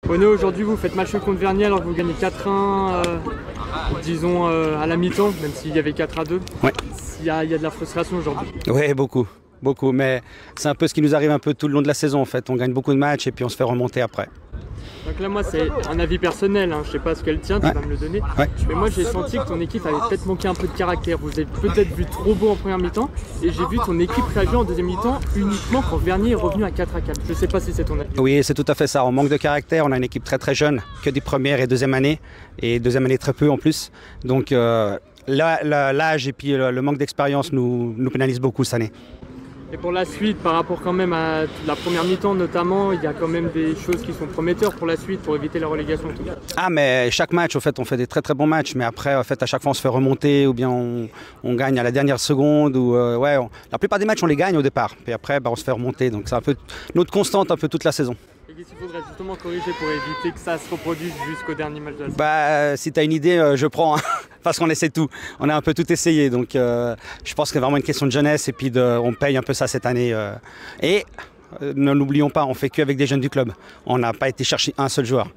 Renaud, aujourd'hui vous faites match contre Vernier alors que vous gagnez 4-1, disons à la mi-temps, même s'il y avait 4-2. Ouais. Il y a de la frustration aujourd'hui. Oui, beaucoup, mais c'est un peu ce qui nous arrive un peu tout le long de la saison en fait. On gagne beaucoup de matchs et puis on se fait remonter après. Donc là moi c'est un avis personnel, hein. Je sais pas ce qu'elle tient, tu vas me le donner. Ouais. Mais moi j'ai senti que ton équipe avait peut-être manqué un peu de caractère. Vous avez peut-être vu trop beau en première mi-temps et j'ai vu ton équipe réagir en deuxième mi-temps uniquement quand Vernier est revenu à 4-4. Je sais pas si c'est ton avis. Oui, c'est tout à fait ça. On manque de caractère. On a une équipe très très jeune, que des premières et deuxième années. Et deuxième année très peu en plus. Donc l'âge et puis le manque d'expérience nous pénalisent beaucoup cette année. Et pour la suite, par rapport quand même à la première mi-temps notamment, il y a quand même des choses qui sont prometteurs pour la suite, pour éviter la relégation en tout cas. Ah mais chaque match, au fait, on fait des très très bons matchs, mais après, en fait, à chaque fois, on se fait remonter ou bien on gagne à la dernière seconde. Ou, la plupart des matchs, on les gagne au départ, puis après, on se fait remonter. Donc c'est un peu notre constante un peu toute la saison. Et qu'est-ce qu'il faudrait justement corriger pour éviter que ça se reproduise jusqu'au dernier match de la saison? Si tu as une idée, je prends, hein, parce qu'on essaie tout. On a un peu tout essayé, donc je pense que c'est vraiment une question de jeunesse et puis on paye un peu ça cette année. Et ne l'oublions pas, on fait qu'avec des jeunes du club. On n'a pas été chercher un seul joueur.